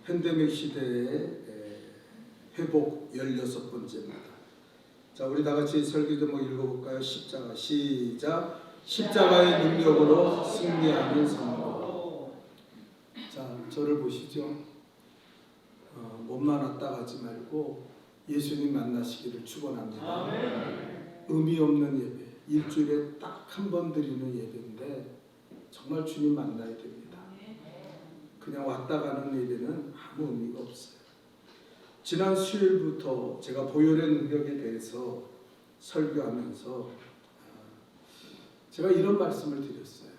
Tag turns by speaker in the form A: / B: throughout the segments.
A: 팬데믹 시대의 회복 16번째입니다. 자, 우리 다 같이 설교 제목 읽어볼까요? 십자가. 시작. 십자가의 능력으로 승리하는 성공. 자, 저를 보시죠. 몸만 왔다 가지 말고 예수님 만나시기를 축원합니다. 의미 없는 예배, 일주일에 딱 한 번 드리는 예배인데 정말 주님 만나야 됩니다. 그냥 왔다 가는 예배는 아무 의미가 없어요. 지난 수요일부터 제가 보혈의 능력에 대해서 설교하면서 제가 이런 말씀을 드렸어요.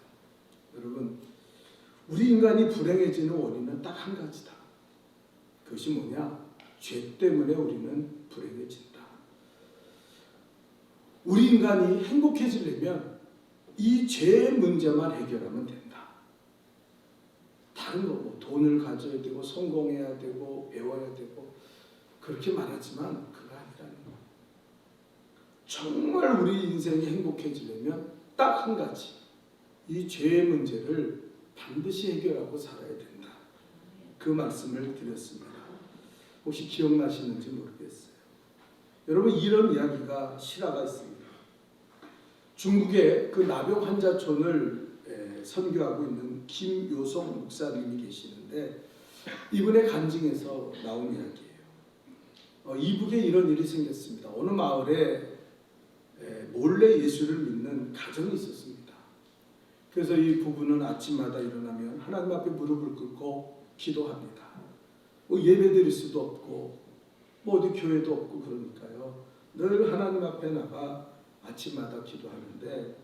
A: 여러분, 우리 인간이 불행해지는 원인은 딱 한 가지다. 그것이 뭐냐? 죄 때문에 우리는 불행해진다. 우리 인간이 행복해지려면 이 죄의 문제만 해결하면 된다. 다른 거 뭐 돈을 가져야 되고 성공해야 되고 배워야 되고 그렇게 말하지만 그거 아니라는 거예요. 정말 우리 인생이 행복해지려면 딱 한 가지, 이 죄의 문제를 반드시 해결하고 살아야 된다. 그 말씀을 드렸습니다. 혹시 기억나시는지 모르겠어요. 여러분, 이런 이야기가 실화가 있습니다. 중국의 그 나병 환자촌을 선교하고 있는 김요성 목사님이 계시는데 이분의 간증에서 나온 이야기예요. 이북에 이런 일이 생겼습니다. 어느 마을에 몰래 예수를 믿는 가정이 있었습니다. 그래서 이 부부는 아침마다 일어나면 하나님 앞에 무릎을 꿇고 기도합니다. 뭐 예배 드릴 수도 없고 뭐 어디 교회도 없고 그러니까요. 늘 하나님 앞에 나가 아침마다 기도하는데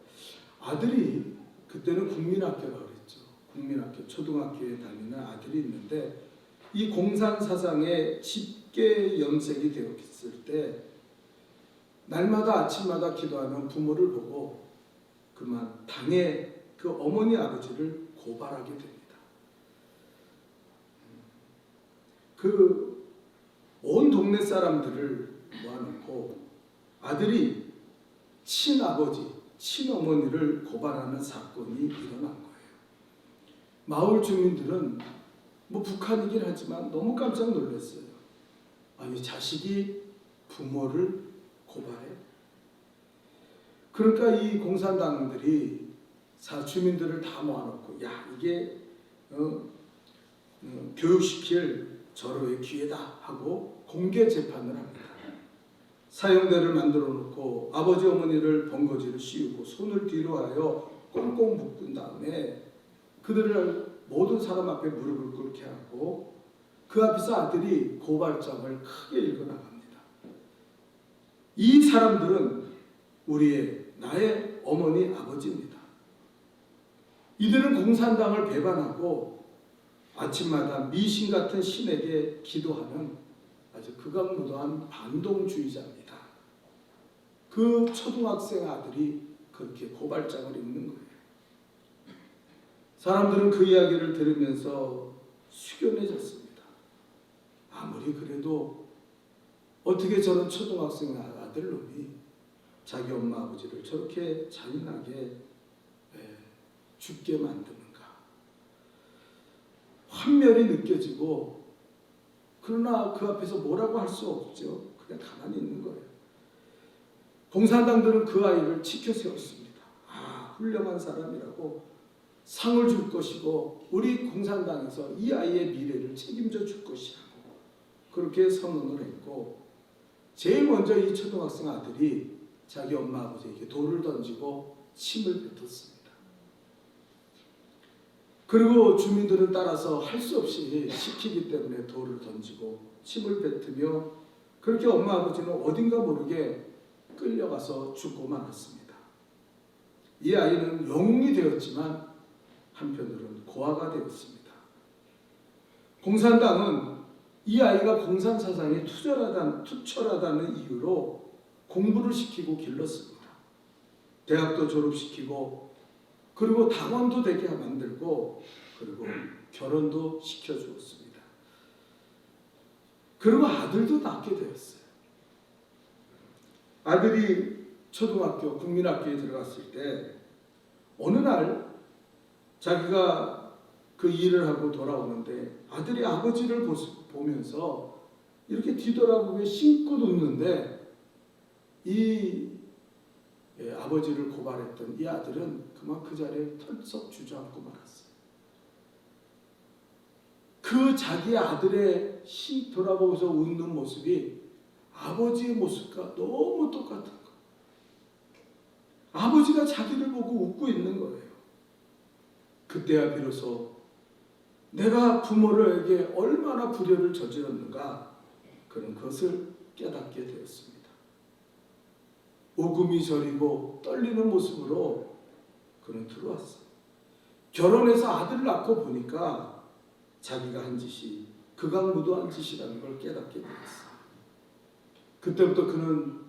A: 아들이 그때는 국민학교라고 그랬죠. 국민학교, 초등학교에 다니는 아들이 있는데 이 공산사상에 짙게 염색이 되었을 때 날마다 아침마다 기도하면 부모를 보고 그만 당의 그 어머니 아버지를 고발하게 됩니다. 그 온 동네 사람들을 모아놓고 아들이 친아버지, 친어머니를 고발하는 사건이 일어난 거예요. 마을 주민들은 뭐 북한이긴 하지만 너무 깜짝 놀랐어요. 아니, 자식이 부모를 고발해? 그러니까 이 공산당들이 주민들을 다 모아놓고 야, 이게 교육시킬 절호의 기회다 하고 공개 재판을 합니다. 사형대를 만들어 놓고 아버지 어머니를 번거지를 씌우고 손을 뒤로 하여 꽁꽁 묶은 다음에 그들을 모든 사람 앞에 무릎을 꿇게 하고 그 앞에서 아들이 고발장을 크게 읽어나갑니다. 이 사람들은 나의 어머니 아버지입니다. 이들은 공산당을 배반하고 아침마다 미신 같은 신에게 기도하는 아주 극악무도한 반동주의자입니다. 그 초등학생 아들이 그렇게 고발장을 읽는 거예요. 사람들은 그 이야기를 들으면서 숙연해졌습니다. 아무리 그래도 어떻게 저런 초등학생 아들놈이 자기 엄마 아버지를 저렇게 잔인하게 죽게 만드는가. 환멸이 느껴지고 그러나 그 앞에서 뭐라고 할 수 없죠. 그냥 가만히 있는 거예요. 공산당들은 그 아이를 치켜 세웠습니다. 훌륭한 사람이라고 상을 줄 것이고 우리 공산당에서 이 아이의 미래를 책임져 줄 것이라고 그렇게 선언을 했고 제일 먼저 이 초등학생 아들이 자기 엄마 아버지에게 돌을 던지고 침을 뱉었습니다. 그리고 주민들은 따라서 할 수 없이 시키기 때문에 돌을 던지고 침을 뱉으며 그렇게 엄마 아버지는 어딘가 모르게 끌려가서 죽고 말았습니다. 이 아이는 영웅이 되었지만 한편으로는 고아가 되었습니다. 공산당은 이 아이가 공산사상에 투철하다는 이유로 공부를 시키고 길렀습니다. 대학도 졸업시키고 그리고 당원도 되게 만들고 그리고 결혼도 시켜주었습니다. 그리고 아들도 낳게 되었어요. 아들이 초등학교, 국민학교에 들어갔을 때 어느 날 자기가 그 일을 하고 돌아오는데 아들이 아버지를 보면서 이렇게 뒤돌아보며 싱긋 웃는데 이 아버지를 고발했던 이 아들은 그만 그 자리에 털썩 주저앉고 말았어요. 그 자기 아들의 씩 돌아보면서 웃는 모습이 아버지의 모습과 너무 똑같은 거예요. 아버지가 자기를 보고 웃고 있는 거예요. 그때야 비로소 내가 부모에게 얼마나 불효를 저질렀는가 그런 것을 깨닫게 되었습니다. 오금이 저리고 떨리는 모습으로 그는 들어왔어요. 결혼해서 아들을 낳고 보니까 자기가 한 짓이 극악무도한 짓이라는 걸 깨닫게 되었어요. 그때부터 그는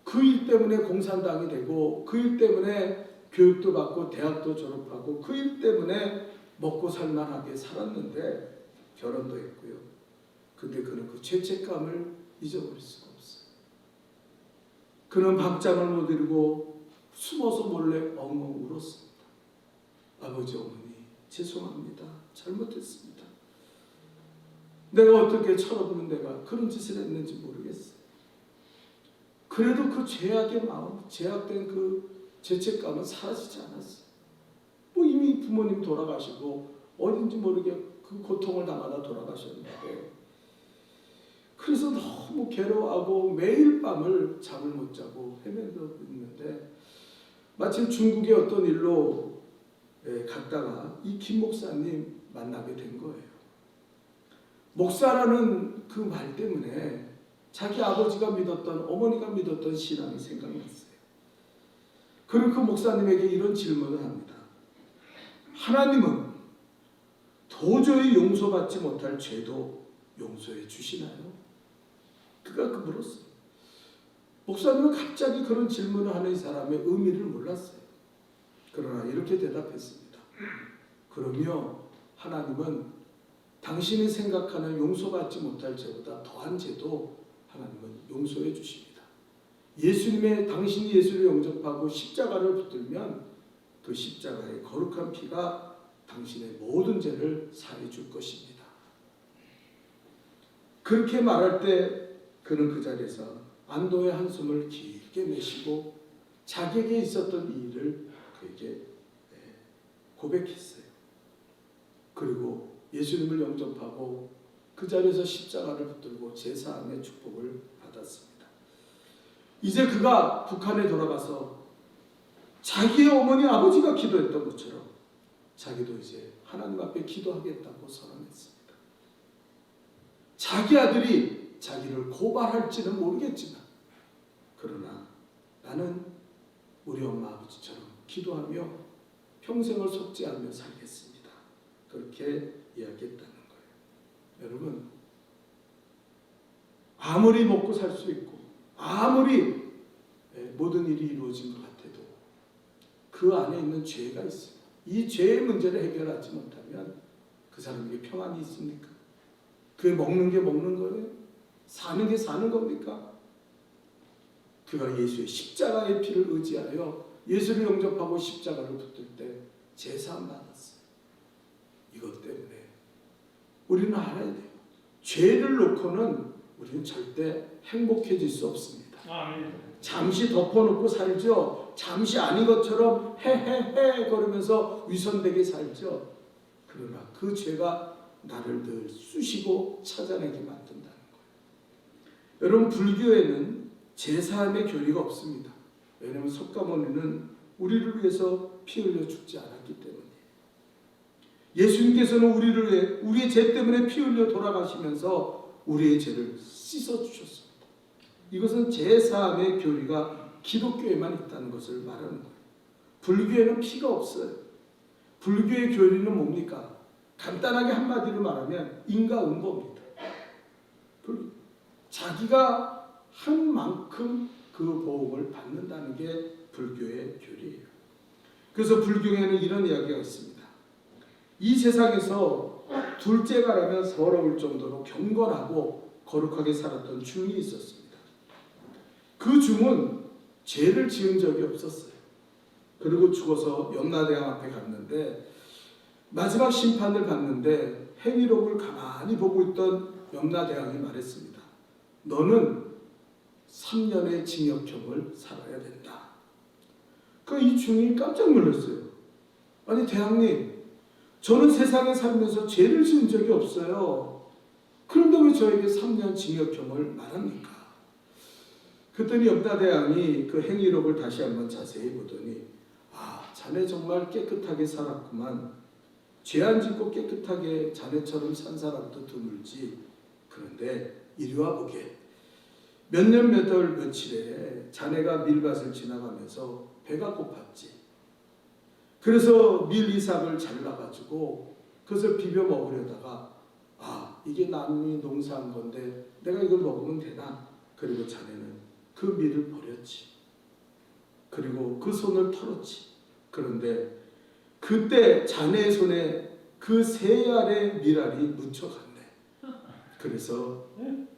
A: 그 일 때문에 공산당이 되고 그 일 때문에 교육도 받고 대학도 졸업하고 그 일 때문에 먹고 살만하게 살았는데 결혼도 했고요. 근데 그는 그 죄책감을 잊어버릴 수가 없어요. 그는 밤잠을 못 이루고 숨어서 몰래 엉엉 울었습니다. 아버지 어머니 죄송합니다. 잘못했습니다. 내가 어떻게 철없는 내가 그런 짓을 했는지 모르겠어요. 그래도 그 죄악의 마음, 죄악된 그 죄책감은 사라지지 않았어요. 이미 부모님 돌아가시고 어딘지 모르게 그 고통을 당하다 돌아가셨는데 그래서 너무 괴로워하고 매일 밤을 잠을 못 자고 헤매고 있는데 마침 중국의 어떤 일로 갔다가 이 김 목사님 만나게 된 거예요. 목사라는 그 말 때문에 자기 아버지가 믿었던 어머니가 믿었던 신앙이 생각났어요. 그리고 그 목사님에게 이런 질문을 합니다. 하나님은 도저히 용서받지 못할 죄도 용서해 주시나요? 그가 물었어요. 목사님은 갑자기 그런 질문을 하는 이 사람의 의미를 몰랐어요. 그러나 이렇게 대답했습니다. 그러며 하나님은 당신이 생각하는 용서받지 못할 죄보다 더한 죄도 하나님은 용서해 주십니다. 당신이 예수를 영접하고 십자가를 붙들면 그 십자가의 거룩한 피가 당신의 모든 죄를 사해 줄 것입니다. 그렇게 말할 때 그는 그 자리에서 안도의 한숨을 길게 내쉬고 자기에게 있었던 이 일을 그에게 고백했어요. 그리고 예수님을 영접하고 그 자리에서 십자가를 붙들고 제사함의 축복을 받았습니다. 이제 그가 북한에 돌아가서 자기의 어머니 아버지가 기도했던 것처럼 자기도 이제 하나님 앞에 기도하겠다고 선언했습니다. 자기 아들이 자기를 고발할지는 모르겠지만 그러나 나는 우리 엄마 아버지처럼 기도하며 평생을 속죄하며 살겠습니다. 그렇게 이야기했다는 거예요. 여러분, 아무리 먹고 살 수 있고 아무리 모든 일이 이루어진 것 같아도 그 안에 있는 죄가 있어요. 이 죄의 문제를 해결하지 못하면 그 사람에게 평안이 있습니까? 그게 먹는 게 먹는 거예요? 사는 게 사는 겁니까? 그가 예수의 십자가의 피를 의지하여 예수를 영접하고 십자가를 붙들 때 제사함 받았어요. 이것 때문에 우리는 알아야 돼요. 죄를 놓고는 우리는 절대 행복해질 수 없습니다. 잠시 덮어놓고 살죠. 잠시 아닌 것처럼 헤헤헤 거리면서 위선되게 살죠. 그러나 그 죄가 나를 늘 쑤시고 찾아내게 만든다는 거예요. 여러분, 불교에는 제사함의 교리가 없습니다. 왜냐하면 석가모니는 우리를 위해서 피 흘려 죽지 않았기 때문이에요. 예수님께서는 우리를 위해 우리의 죄 때문에 피 흘려 돌아가시면서 우리의 죄를 씻어주셨습니다. 이것은 제사함의 교리가 기독교에만 있다는 것을 말하는 거예요. 불교에는 피가 없어요. 불교의 교리는 뭡니까? 간단하게 한마디로 말하면 인과응보입니다. 자기가 한 만큼 그 보응을 받는다는 게 불교의 교리예요. 그래서 불교에는 이런 이야기가 있습니다. 이 세상에서 둘째가라면 서러울 정도로 경건하고 거룩하게 살았던 중이 있었습니다. 그 중은 죄를 지은 적이 없었어요. 그리고 죽어서 염라대왕 앞에 갔는데 마지막 심판을 받는데 행위록을 가만히 보고 있던 염라대왕이 말했습니다. 너는 3년의 징역형을 살아야 된다. 이 중이 깜짝 놀랐어요. 아니 대왕님, 저는 세상에 살면서 죄를 지은 적이 없어요. 그런데 왜 저에게 3년 징역형을 말합니까? 그랬더니 염라대왕이 그 행위록을 다시 한번 자세히 보더니 자네 정말 깨끗하게 살았구만. 죄 안 짓고 깨끗하게 자네처럼 산 사람도 드물지. 그런데 이리 와 보게. 몇 년 몇 월 며칠에 자네가 밀밭을 지나가면서 배가 고팠지. 그래서 밀 이삭을 잘라가지고 그것을 비벼 먹으려다가 이게 남이 농사한 건데 내가 이걸 먹으면 되나? 그리고 자네는 그 밀을 버렸지. 그리고 그 손을 털었지. 그런데 그때 자네의 손에 그 3알의 밀알이 묻혀갔네. 그래서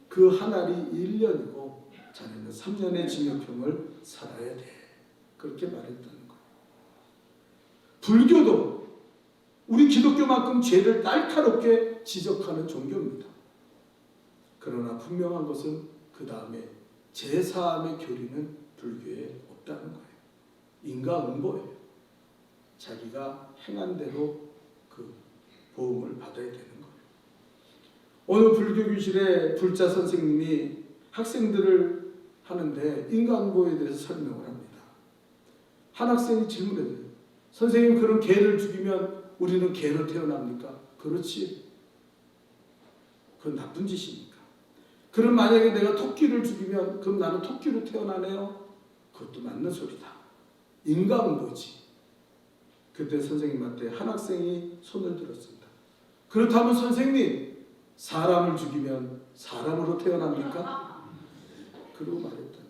A: 그 한 알이 1년이고 자네는 3년의 징역형을 살아야 돼. 그렇게 말했다는 거예요. 불교도 우리 기독교만큼 죄를 날카롭게 지적하는 종교입니다. 그러나 분명한 것은 그 다음에 제사함의 교리는 불교에 없다는 거예요. 인과응보예요. 자기가 행한 대로 그 보응을 받아야 되는 거예요. 어느 불교교실에 불자 선생님이 학생들을 하는데 인과응보에 대해서 설명을 합니다. 한 학생이 질문해요. 선생님, 그런 개를 죽이면 우리는 개로 태어납니까? 그렇지. 그건 나쁜 짓입니까? 그럼 만약에 내가 토끼를 죽이면 그럼 나는 토끼로 태어나네요? 그것도 맞는 소리다. 인과응보지. 그때 선생님한테 한 학생이 손을 들었습니다. 그렇다면 선생님, 사람을 죽이면 사람으로 태어납니까? 그러고 말했다는 거예요.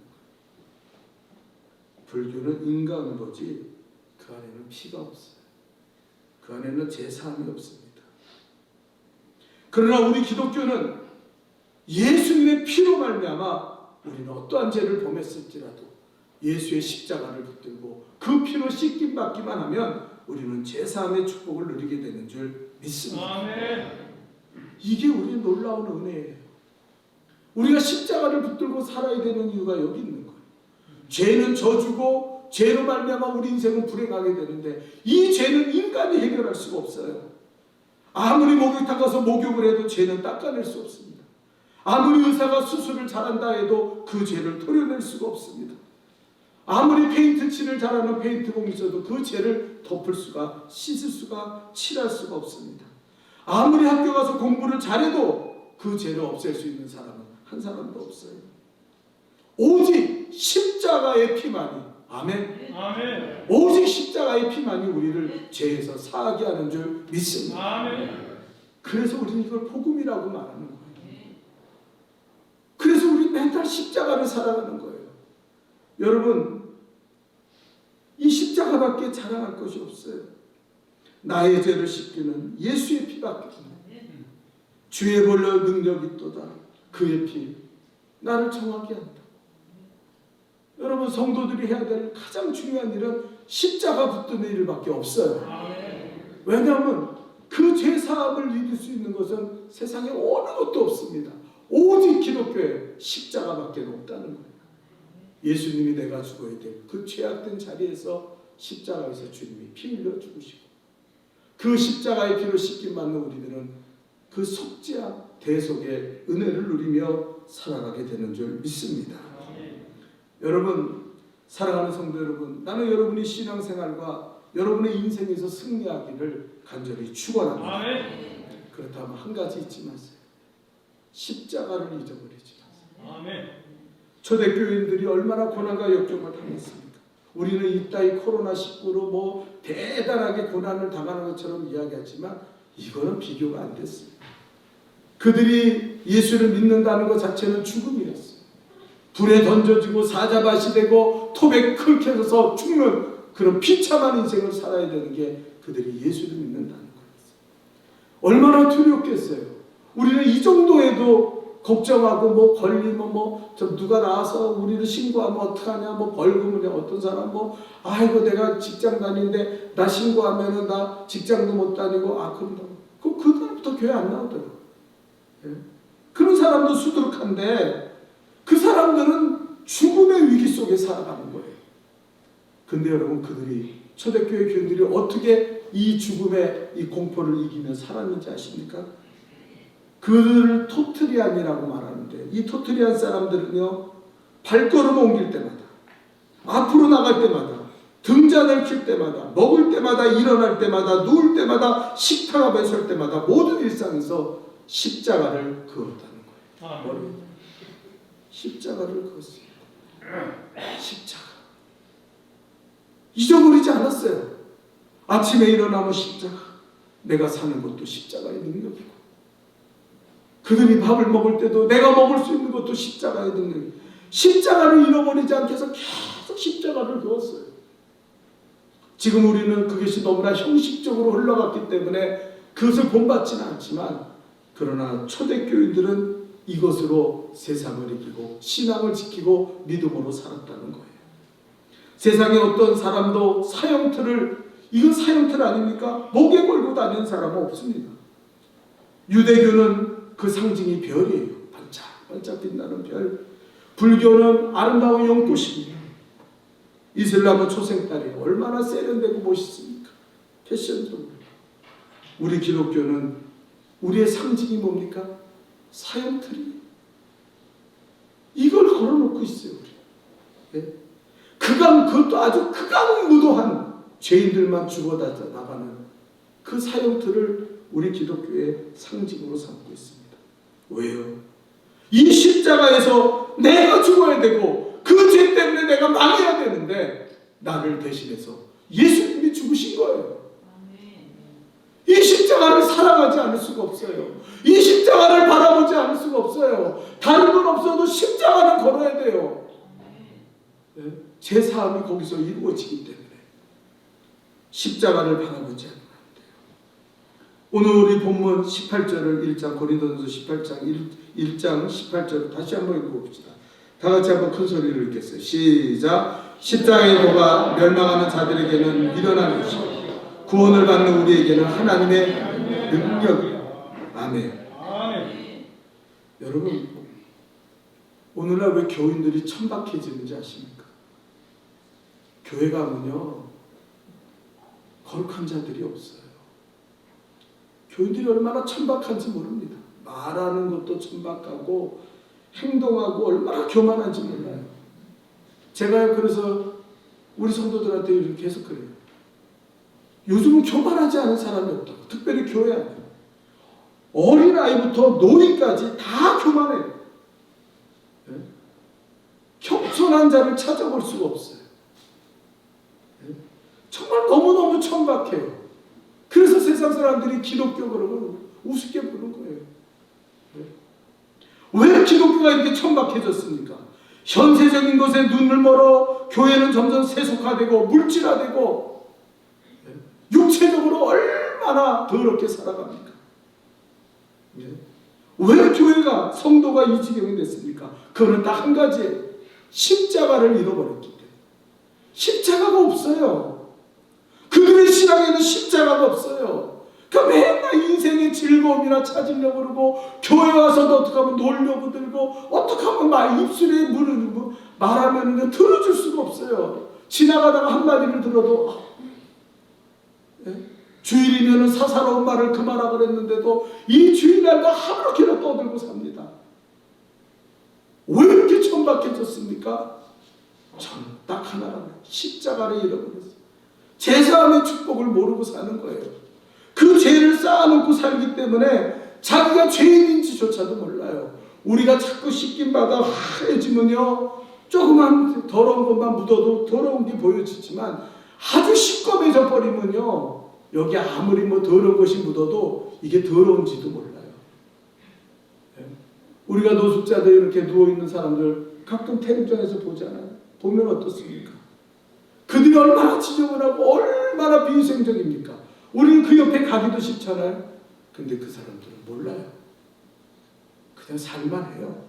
A: 불교는 인과응보지 그 안에는 피가 없어요. 그 안에는 제사함이 없습니다. 그러나 우리 기독교는 예수님의 피로 말미암아 우리는 어떠한 죄를 범했을지라도 예수의 십자가를 붙들고 그 피로 씻김 받기만 하면 우리는 제사함의 축복을 누리게 되는 줄 믿습니다.
B: 아멘.
A: 이게 우리의 놀라운 은혜예요. 우리가 십자가를 붙들고 살아야 되는 이유가 여기 있는 거예요. 죄는 저주고 죄로 말미암아 우리 인생은 불행하게 되는데 이 죄는 인간이 해결할 수가 없어요. 아무리 목욕탕 가서 목욕을 해도 죄는 닦아낼 수 없습니다. 아무리 의사가 수술을 잘한다 해도 그 죄를 토려낼 수가 없습니다. 아무리 페인트 칠을 잘하는 페인트공이 있어도 그 죄를 덮을 수가, 씻을 수가, 칠할 수가 없습니다. 아무리 학교 가서 공부를 잘해도 그 죄를 없앨 수 있는 사람은 한 사람도 없어요. 오직 십자가의 피만이, 아멘.
B: 아멘.
A: 오직 십자가의 피만이 우리를 죄에서 사하게 하는 줄 믿습니다.
B: 아멘.
A: 그래서 우리는 이걸 복음이라고 말하는 거예요. 그래서 우리 맨날 십자가를 살아가는 거예요. 여러분, 이 십자가밖에 자랑할 것이 없어요. 나의 죄를 씻기는 예수의 피밖에 없어요. 주의 벌려 능력이 있도다. 그의 피 나를 정하게 한다. 여러분, 성도들이 해야 될 가장 중요한 일은 십자가 붙드는 일밖에 없어요. 왜냐하면 그 죄사함을 이룰 수 있는 것은 세상에 어느 것도 없습니다. 오직 기독교에 십자가밖에 없다는 거예요. 예수님이 내가 죽어야 될 그 죄악된 자리에서 십자가에서 주님이 피 흘려 죽으시고 그 십자가의 피로 씻김 받는 우리들은 그 속죄와 대속의 은혜를 누리며 살아가게 되는 줄 믿습니다. 여러분, 사랑하는 성도 여러분, 나는 여러분이 신앙생활과 여러분의 인생에서 승리하기를 간절히 축원합니다.
B: 아멘.
A: 그렇다면 한 가지 잊지 마세요. 십자가를 잊어버리지 마세요.
B: 아멘.
A: 초대교인들이 얼마나 고난과 역경을 당했습니까? 우리는 이따위 코로나19로 뭐 대단하게 고난을 당하는 것처럼 이야기하지만 이거는 비교가 안 됐어요. 그들이 예수를 믿는다는 것 자체는 죽음이었어요. 불에 던져지고 사자밭이 되고 톱에 긁혀서 죽는 그런 비참한 인생을 살아야 되는 게 그들이 예수를 믿는다는 거였어요. 얼마나 두렵겠어요. 우리는 이 정도에도 걱정하고 뭐 걸리면 뭐 좀 누가 나와서 우리를 신고하면 어떡하냐, 뭐 벌금을 내, 어떤 사람 뭐 아이고 내가 직장 다니는데 나 신고하면은 나 직장도 못 다니고 그런다고. 그다음부터 교회 안 나오더라고. 예? 그런 사람도 수두룩한데 그 사람들은 죽음의 위기 속에 살아가는 거예요. 근데 여러분, 그들이 초대교회 교인들이 어떻게 이 죽음의 이 공포를 이기며 살았는지 아십니까? 그들을 토트리안이라고 말하는데, 이 토트리안 사람들은요, 발걸음 옮길 때마다, 앞으로 나갈 때마다, 등잔을 킬 때마다, 먹을 때마다, 일어날 때마다, 누울 때마다, 식탁 앞에 설 때마다 모든 일상에서 십자가를 그었다는 거예요. 십자가를 그었습니다. 십자가. 잊어버리지 않았어요. 아침에 일어나면 십자가. 내가 사는 것도 십자가의 능력이고, 그들이 밥을 먹을 때도 내가 먹을 수 있는 것도 십자가의 능력이고, 십자가를 잃어버리지 않게 해서 계속 십자가를 그었어요. 지금 우리는 그것이 너무나 형식적으로 흘러갔기 때문에 그것을 본받지는 않지만, 그러나 초대교인들은 이것으로 세상을 이기고 신앙을 지키고 믿음으로 살았다는 거예요. 세상에 어떤 사람도 사형틀을, 이건 사형틀 아닙니까? 목에 걸고 다니는 사람은 없습니다. 유대교는 그 상징이 별이에요. 반짝반짝 빛나는 별. 불교는 아름다운 연꽃입니다. 이슬람은 초생달이에요. 얼마나 세련되고 멋있습니까? 패션적으로. 우리 기독교는 우리의 상징이 뭡니까? 사형틀이. 이걸 걸어놓고 있어요. 우리. 네? 그것도 아주 극악무도한 죄인들만 죽어 나가는 그 사형틀을 우리 기독교의 상징으로 삼고 있습니다. 왜요? 이 십자가에서 내가 죽어야 되고 그 죄 때문에 내가 망해야 되는데 나를 대신해서 예수님이 죽으신 거예요. 이 십자가를 사랑하지 않을 수가 없어요. 이 십자가를 바라보지 않을 수가 없어요. 다른 건 없어도 십자가는 걸어야 돼요. 네? 제 사함이 거기서 이루어지기 때문에 십자가를 바라보지 않으면 안 돼요. 오늘 우리 본문 18절을 1장 고린도전서 18장 1장 18절 다시 한번 읽어봅시다. 다 같이 한번 큰 소리로 읽겠어요. 시작. 십자가의 도가 멸망하는 자들에게는 미련한 것이고 구원을 받는 우리에게는 하나님의 능력이에요. 아멘. 여러분, 오늘날 왜 교인들이 천박해지는지 아십니까? 교회 가면요, 거룩한 자들이 없어요. 교인들이 얼마나 천박한지 모릅니다. 말하는 것도 천박하고 행동하고 얼마나 교만한지 몰라요. 제가 그래서 우리 성도들한테 이렇게 계속 그래요. 요즘은 교만하지 않은 사람이 없다고. 특별히 교회 안에. 어린아이부터 노인까지 다 교만해요. 네? 겸손한 자를 찾아볼 수가 없어요. 네? 정말 너무너무 천박해요. 그래서 세상 사람들이 기독교 그러고 우습게 보는 거예요. 네? 왜 기독교가 이렇게 천박해졌습니까? 현세적인 것에 눈을 멀어 교회는 점점 세속화되고 물질화되고 육체적으로 얼마나 더럽게 살아갑니까? 네? 왜 교회가, 성도가 이 지경이 됐습니까? 그거는 딱 한 가지예요. 십자가를 잃어버렸기 때문에. 십자가가 없어요. 그들의 신앙에는 십자가가 없어요. 그러니까 맨날 인생의 즐거움이나 찾으려고 그러고 교회 와서도 어떻게 하면 놀려고 들고 어떻게 하면 막 입술에 물을 말하면 들어줄 수가 없어요. 지나가다가 한마디를 들어도 주일이면 사사로운 말을 그만하라 그랬는데도 이 주일날도 하루키나 떠들고 삽니다. 왜 이렇게 천박해졌습니까? 저는 딱 하나가 십자가를 잃어버렸어요. 제사함의 축복을 모르고 사는 거예요. 그 죄를 쌓아놓고 살기 때문에 자기가 죄인인지조차도 몰라요. 우리가 자꾸 씻김받아 하얘지면요, 조그만 더러운 것만 묻어도 더러운 게 보여지지만 아주 시꺼매져 버리면요, 여기 아무리 뭐 더러운 것이 묻어도 이게 더러운지도 몰라요. 우리가 노숙자들 이렇게 누워있는 사람들 가끔 텔레비전에서 보잖아요. 보면 어떻습니까? 그들이 얼마나 지저분하고 얼마나 비위생적입니까? 우리는 그 옆에 가기도 싫잖아요. 근데 그 사람들은 몰라요. 그냥 살만해요.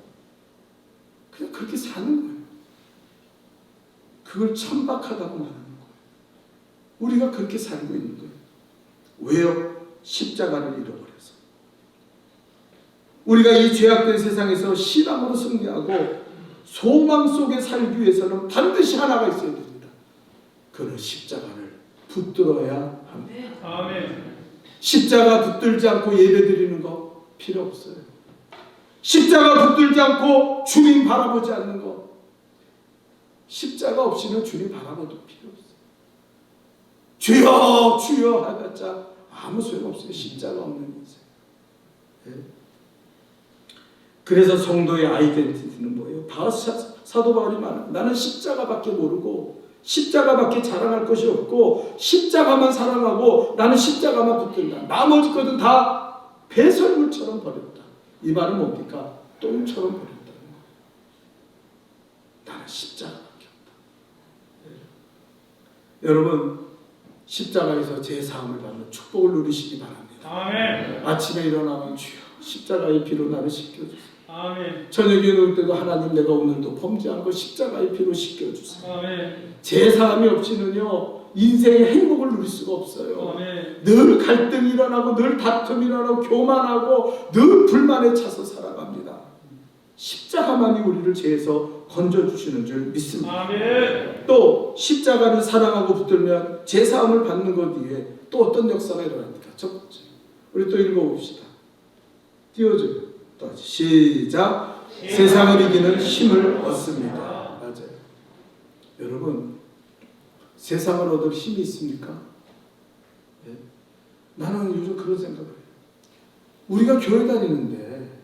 A: 그냥 그렇게 사는 거예요. 그걸 천박하다고 말하는 거예요. 우리가 그렇게 살고 있는 거예요. 왜요? 십자가를 잃어버려서. 우리가 이 죄악된 세상에서 신앙으로 승리하고 소망 속에 살기 위해서는 반드시 하나가 있어야 됩니다. 그는 십자가를 붙들어야 합니다.
B: 아멘.
A: 십자가 붙들지 않고 예배드리는 거 필요 없어요. 십자가 붙들지 않고 주님 바라보지 않는 거, 십자가 없이는 주님 바라봐도 필요 없어요. 주여 주여 하봤자 아무 소용없어요. 십자가 없는 인생. 네? 그래서 성도의 아이덴티티는 뭐예요? 사도 바울이 말합니다. 나는 십자가밖에 모르고 십자가밖에 자랑할 것이 없고 십자가만 사랑하고 나는 십자가만 붙든다. 나머지 것은 다 배설물처럼 버렸다. 이 말은 뭡니까? 똥처럼 버렸다는 거예요. 나는 십자가밖에 없다. 네. 여러분 십자가에서 제 사함을 받는 축복을 누리시기 바랍니다.
B: 아멘.
A: 아침에 일어나면 주여 십자가의 피로 나를 씻겨주세요.
B: 아멘.
A: 저녁에 누울 때도 하나님 내가 오늘도 범죄한 거 십자가의 피로 씻겨주세요.
B: 아멘.
A: 제 사함이 없이는요 인생의 행복을 누릴 수가 없어요.
B: 아멘.
A: 늘 갈등이 일어나고 늘 다툼이 일어나고 교만하고 늘 불만에 차서 살아갑니다. 십자가만이 우리를 죄에서 건져주시는 줄 믿습니다.
B: 아멘.
A: 또 십자가를 사랑하고 붙들면 제사함을 받는 것 뒤에 또 어떤 역사가 일어납니까? 첫 번째 우리 또 읽어봅시다. 띄워줘요. 또 시작. 세상을 이기는 힘을 얻습니다. 맞아요. 여러분 세상을 얻을 힘이 있습니까? 네? 나는 요즘 그런 생각을 해요. 우리가 교회 다니는데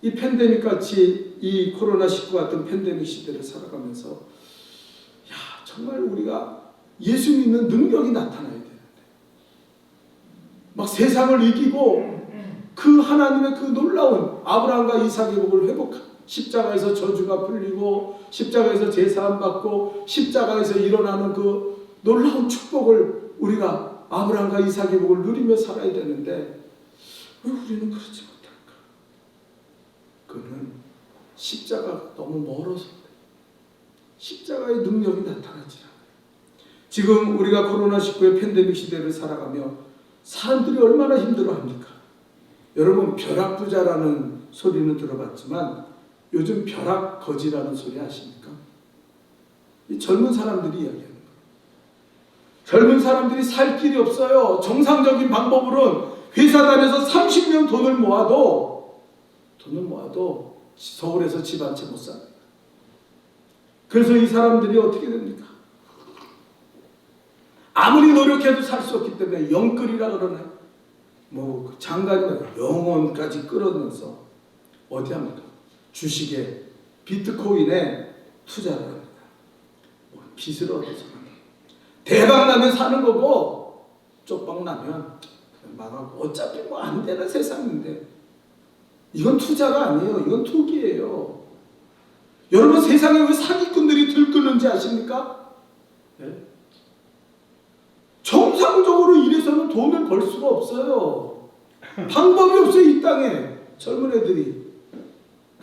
A: 이 팬데믹 같이 이 코로나19 같은 팬데믹 시대를 살아가면서 야 정말 우리가 예수 믿는 능력이 나타나야 되는데 막 세상을 이기고 그 하나님의 그 놀라운 아브라함과 이삭의 복을 회복한 십자가에서 저주가 풀리고 십자가에서 제사함 받고 십자가에서 일어나는 그 놀라운 축복을 우리가 아브라함과 이삭의 복을 누리며 살아야 되는데 왜 우리는 그렇지 못할까? 그는 십자가가 너무 멀어서 십자가의 능력이 나타나지 않아요. 지금 우리가 코로나19의 팬데믹 시대를 살아가며 사람들이 얼마나 힘들어합니까? 여러분 벼락부자라는 소리는 들어봤지만 요즘 벼락거지라는 소리 아십니까? 이 젊은 사람들이 이야기하는 거예요. 젊은 사람들이 살 길이 없어요. 정상적인 방법으로는 회사 다녀서 30년 돈을 모아도 서울에서 집 한 채 못 삽니다. 그래서 이 사람들이 어떻게 됩니까? 아무리 노력해도 살 수 없기 때문에 영끌이라 그러나요? 뭐 장관이나 영혼까지 끌어들여서 어디 합니까? 주식에 비트코인에 투자를 합니다. 뭐 빚을 얻어서 합니다. 대박 나면 사는 거고 쪽박 나면 망하고 어차피 뭐 안 되는 세상인데 이건 투자가 아니에요. 이건 투기예요. 여러분 세상에 왜 사기꾼들이 들끓는지 아십니까? 네? 정상적으로 일해서는 돈을 벌 수가 없어요. 방법이 없어요. 이 땅에 젊은 애들이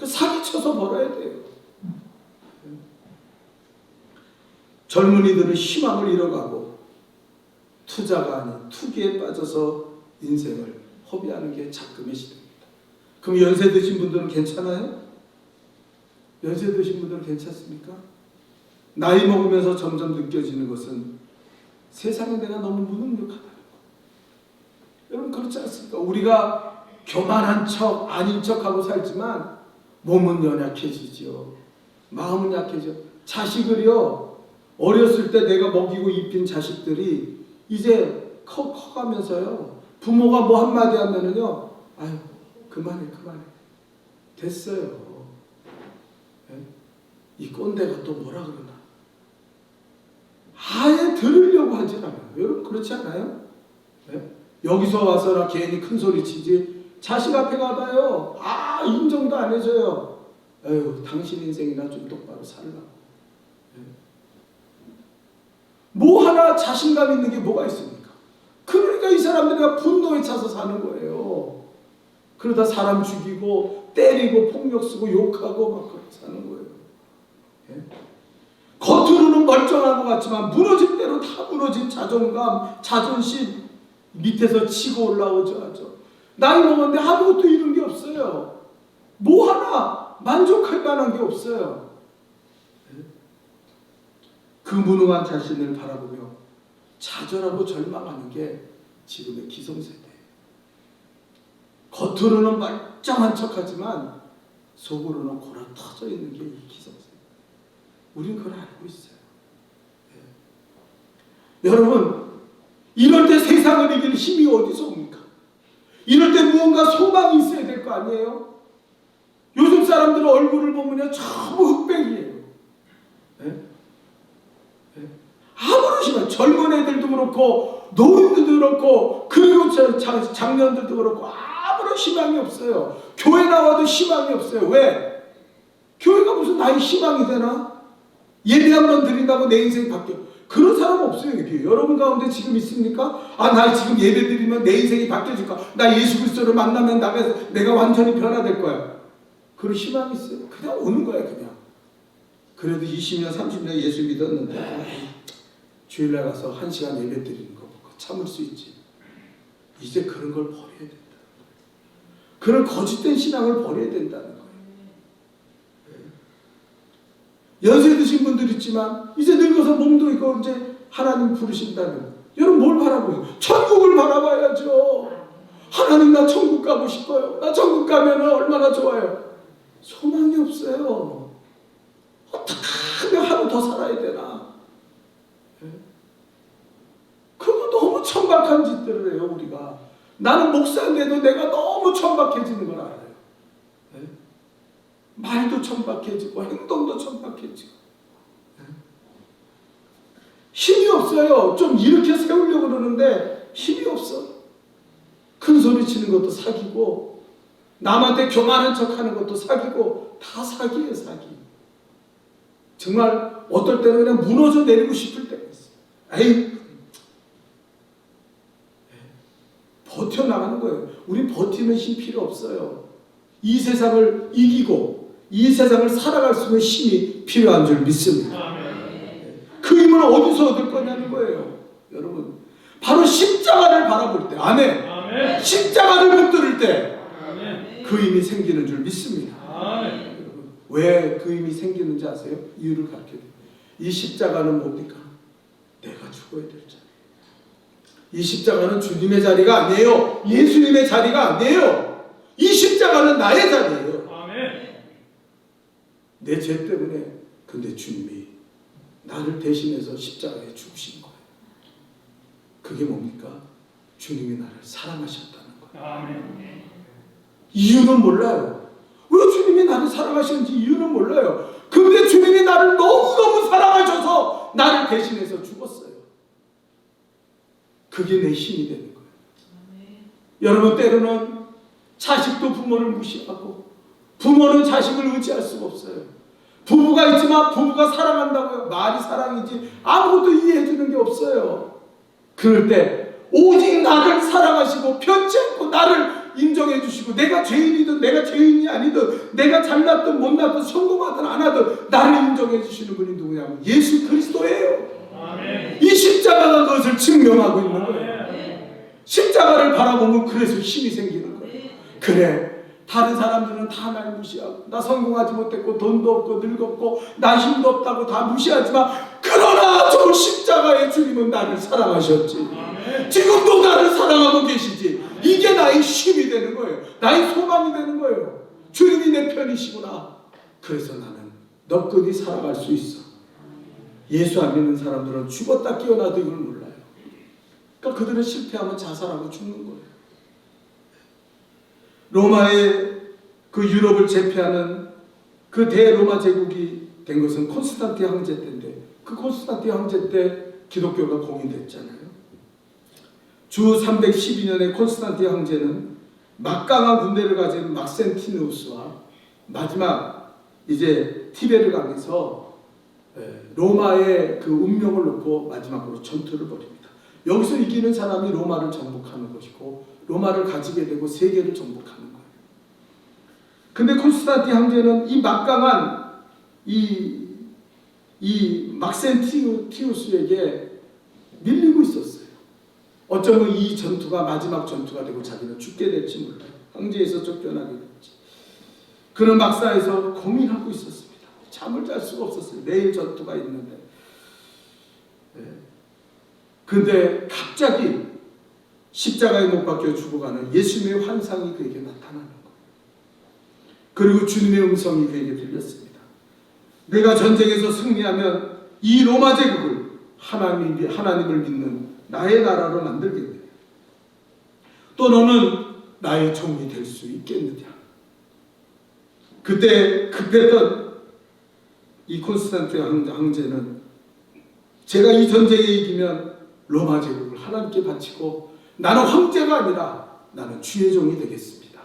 A: 사기쳐서 벌어야 돼요. 젊은이들은 희망을 잃어가고 투자가 아닌 투기에 빠져서 인생을 허비하는 게 작금의 시대입니다. 그럼 연세 드신 분들은 괜찮아요? 연세 드신 분들은 괜찮습니까? 나이 먹으면서 점점 느껴지는 것은 세상에 내가 너무 무능력하다는 거. 여러분 그렇지 않습니까? 우리가 교만한 척, 아닌 척하고 살지만 몸은 연약해지죠. 마음은 약해져. 자식을요. 어렸을 때 내가 먹이고 입힌 자식들이 이제 커가면서요. 부모가 뭐 한마디 하면은요. 아유 그만해. 됐어요. 네? 이 꼰대가 또 뭐라 그러나. 아예 들으려고 하지 않아요. 여러분 그렇지 않아요? 네? 여기서 와서나 괜히 큰 소리 치지 자식 앞에 가봐요. 인정도 안 해줘요. 에휴 당신 인생이나 좀 똑바로 살라고. 네? 뭐 하나 자신감 있는 게 뭐가 있습니까? 그러니까 이 사람들이 분노에 차서 사는 거예요. 그러다 사람 죽이고 때리고 폭력 쓰고 욕하고 막 그렇게 사는 거예요. 예? 겉으로는 멀쩡한 것 같지만 무너질 대로 다 무너진 자존감, 자존심 밑에서 치고 올라오죠. 하죠. 나이 먹었는데 아무것도 이룬 게 없어요. 뭐 하나 만족할 만한 게 없어요. 그 무능한 자신을 바라보며 좌절하고 절망하는 게 지금의 기성세대예요. 겉으로는 멀쩡한 척하지만 속으로는 골아 터져 있는 게 이 기성세대. 우린 그걸 알고 있어요. 여러분, 이럴 때 세상을 이길 힘이 어디서 옵니까? 이럴 때 무언가 소망이 있어야 될 거 아니에요? 요즘 사람들은 얼굴을 보면요 전부 흑백이에요. 아무런 희망, 젊은 애들도 그렇고 노인들도 그렇고 그리고 장년들도 그렇고 아무런 희망이 없어요. 교회 나와도 희망이 없어요. 왜? 교회가 무슨 나의 희망이 되나? 예배 한번 드린다고 내 인생 바뀌어. 그런 사람 없어요. 여기. 여러분 가운데 지금 있습니까? 아, 나 지금 예배 드리면 내 인생이 바뀌어질까? 나 예수 그리스도를 만나면 내가 완전히 변화될 거야. 그런 희망이 있어요. 그냥 오는 거야. 그냥. 그래도 20년 30년 예수 믿었는데 주일날 가서 1시간 예배 드리는 거 보고 참을 수 있지. 이제 그런 걸 버려야 된다. 그런 거짓된 신앙을 버려야 된다는 거예요. 연세 드신 분들 있지만 이제 늙어서 몸도 있고 이제 하나님 부르신다면 여러분 뭘 바라보세요? 천국을 바라봐야죠. 하나님 나 천국 가고 싶어요. 나 천국 가면 얼마나 좋아요. 소망이 없어요. 어떻게 하면 하루 더 살아야 되나? 그거 너무 천박한 짓들을 해요. 우리가. 나는 목사인데도 내가 너무 천박해지는 걸 알아요. 말도 천박해지고 행동도 천박해지고 힘이 없어요. 좀 이렇게 세우려고 그러는데 힘이 없어. 큰 소리 치는 것도 사기고 남한테 교만한 척하는 것도 사기고 다 사기예요. 사기. 정말 어떨 때는 그냥 무너져 내리고 싶을 때가 있어요. 에이, 버텨나가는 거예요. 우리 버티는 힘 필요 없어요. 이 세상을 이기고 이 세상을 살아갈 수 있는 힘이 필요한 줄 믿습니다. 그 힘을 어디서 얻을 거냐는 거예요. 여러분, 바로 십자가를 바라볼 때, 아멘. 십자가를 붙들을 때 그 힘이 생기는 줄 믿습니다. 여러분, 왜 그 힘이 생기는지 아세요? 이유를 가르쳐드려요. 이 십자가는 뭡니까? 내가 죽어야 될 자리. 이 십자가는 주님의 자리가 아니에요. 예수님의 자리가 아니에요. 이 십자가는 나의 자리예요. 내 죄 때문에. 근데 주님이 나를 대신해서 십자가에 죽으신 거예요. 그게 뭡니까? 주님이 나를 사랑하셨다는 거예요. 이유는 몰라요. 왜 주님이 나를 사랑하시는지 이유는 몰라요. 근데 주님이 나를 너무너무 사랑하셔서 나를 대신해서 죽었어요. 그게 내 힘이 되는 거예요. 여러분, 때로는 자식도 부모를 무시하고 부모는 자식을 의지할 수가 없어요. 부부가 있지만 부부가 사랑한다고요. 말이 사랑이지 아무것도 이해해주는 게 없어요. 그럴 때 오직 나를 사랑하시고 편치 않고 나를 인정해 주시고 내가 죄인이든 내가 죄인이 아니든 내가 잘났든 못났든 성공하든 안 하든 나를 인정해 주시는 분이 누구냐면 예수 그리스도예요. 아멘. 이 십자가가 그것을 증명하고 있는 거예요. 십자가를 바라보면 그래서 힘이 생기는 거예요. 그래, 다른 사람들은 다 날 무시하고 나 성공하지 못했고 돈도 없고 늙었고 나 힘도 없다고 다 무시하지만 그러나 저 십자가의 주님은 나를 사랑하셨지. 지금도 나를 사랑하고 계시지. 이게 나의 힘이 되는 거예요. 나의 소망이 되는 거예요. 주님이 내 편이시구나. 그래서 나는 너끈히 살아갈 수 있어. 예수 안 믿는 사람들은 죽었다 깨어나도 이걸 몰라요. 그러니까 그들은 실패하면 자살하고 죽는 거예요. 로마의 그 유럽을 제패하는 그 대로마 제국이 된 것은 콘스탄틴 황제 때인데 그 콘스탄틴 황제 때 기독교가 공인됐잖아요. 주 312년에 콘스탄틴 황제는 막강한 군대를 가진 막센티누스와 마지막 이제 티베르 강에서 로마의 그 운명을 놓고 마지막으로 전투를 벌입니다. 여기서 이기는 사람이 로마를 정복하는 것이고 로마를 가지게 되고 세계를 정복하는 거예요. 근데 콘스탄틴 황제는 이 막강한 이 막센티우스에게 밀리고 있었어요. 어쩌면 이 전투가 마지막 전투가 되고 자기는 죽게 될지 몰라요. 황제에서 쫓겨나게 될지. 그는 막사에서 고민하고 있었습니다. 잠을 잘 수가 없었어요. 내일 전투가 있는데. 근데 갑자기 십자가에 못 박혀 죽어가는 예수님의 환상이 그에게 나타나는 거예요. 그리고 주님의 음성이 그에게 들렸습니다. 내가 전쟁에서 승리하면 이 로마 제국을 하나님을 믿는 나의 나라로 만들겠느냐. 또 너는 나의 종이 될 수 있겠느냐. 그때 급했던 이 콘스탄틴 황제는 제가 이 전쟁에 이기면 로마 제국을 하나님께 바치고 나는 황제가 아니라 나는 주의 종이 되겠습니다.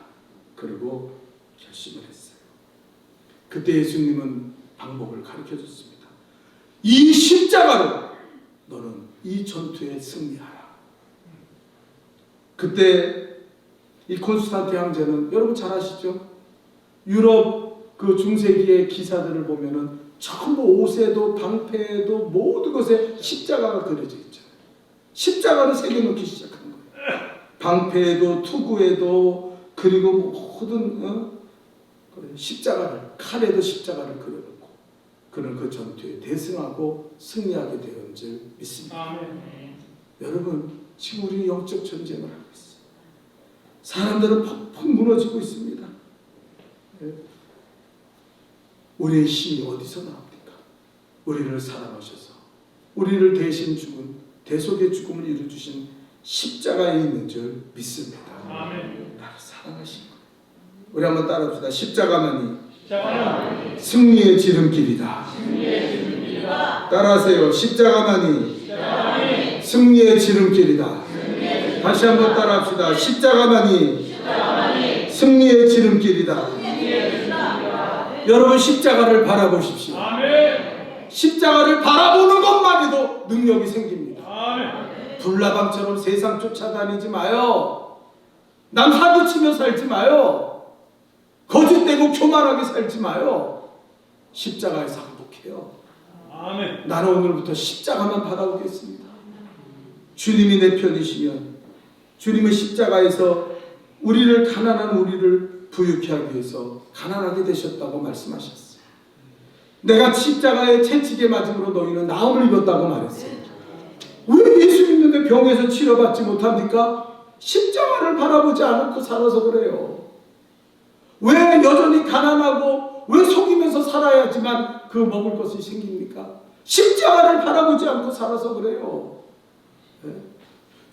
A: 그리고 결심을 했어요. 그때 예수님은 방법을 가르쳐줬습니다. 이 십자가로 너는 이 전투에 승리하라. 그때 이 콘스탄틴 황제는 여러분 잘 아시죠? 유럽 그 중세기의 기사들을 보면은 전부 옷에도 방패에도 모든 것에 십자가가 그려져 있잖아요. 십자가를 새겨놓기 시작한 거예요. 방패에도 투구에도 그리고 모든 십자가를 칼에도 십자가를 그려놓고 그는 그 전투에 대승하고 승리하게 되는 줄 믿습니다. 여러분 지금 우리는 영적 전쟁을 하고 있어요. 사람들은 퍽퍽 무너지고 있습니다. 우리의 힘이 어디서 나옵니까? 우리를 사랑하셔서 우리를 대신 죽은 대속의 죽음을 이루주신 십자가에 있는 줄 믿습니다. 나를 사랑하신 것. 우리 한번 따라합시다. 십자가만이 승리의 지름길이다. 따라하세요. 십자가만이 승리의 지름길이다. 다시 한번 따라합시다. 십자가만이 승리의 지름길이다. 여러분 십자가를 바라보십시오. 십자가를 바라보는 것만으로도 능력이 생깁니다. 불나방처럼 세상 쫓아다니지 마요. 남 사기치며 살지 마요. 거짓되고 교만하게 살지 마요. 십자가에서 항복해요. 나는 오늘부터 십자가만 바라보겠습니다. 주님이 내 편이시면 주님의 십자가에서 우리를 가난한 우리를 부유케 하기 위해서 가난하게 되셨다고 말씀하셨어요. 내가 십자가에 채찍에 맞음으로 너희는 나음을 입었다고 말했어요. 왜 예수 믿는데 병에서 치료받지 못합니까? 십자가를 바라보지 않고 살아서 그래요. 왜 여전히 가난하고 왜 속이면서 살아야지만 그 먹을 것이 생깁니까? 십자가를 바라보지 않고 살아서 그래요. 네?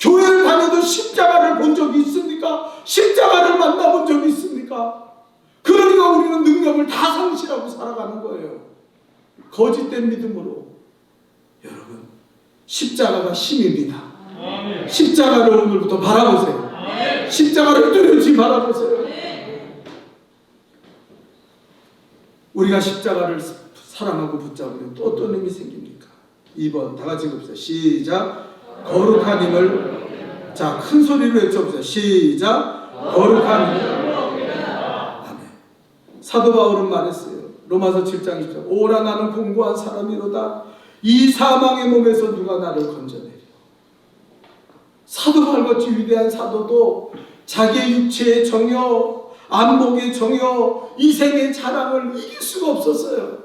A: 교회를 다녀도 십자가를 본 적이 있습니까? 십자가를 만나본 적이 있습니까? 그러니까 우리는 능력을 다 상실하고 살아가는 거예요. 거짓된 믿음으로. 여러분 십자가가 힘입니다. 십자가를 오늘부터 바라보세요. 십자가를 뚜렷이 바라보세요. 우리가 십자가를 사랑하고 붙잡으면 또 어떤 힘이 생깁니까? 2번 다 같이 봅시다. 시작. 거룩한 힘을. 자, 큰 소리로 외쳐보세요. 시작. 거룩한 힘을. 아멘. 사도 바울은 말했어요. 로마서 7장 20절. 오라 나는 공고한 사람이로다. 이 사망의 몸에서 누가 나를 건져내려. 사도 바울같이 위대한 사도도 자기의 육체의 정욕, 안목의 정욕, 이생의 자랑을 이길 수가 없었어요.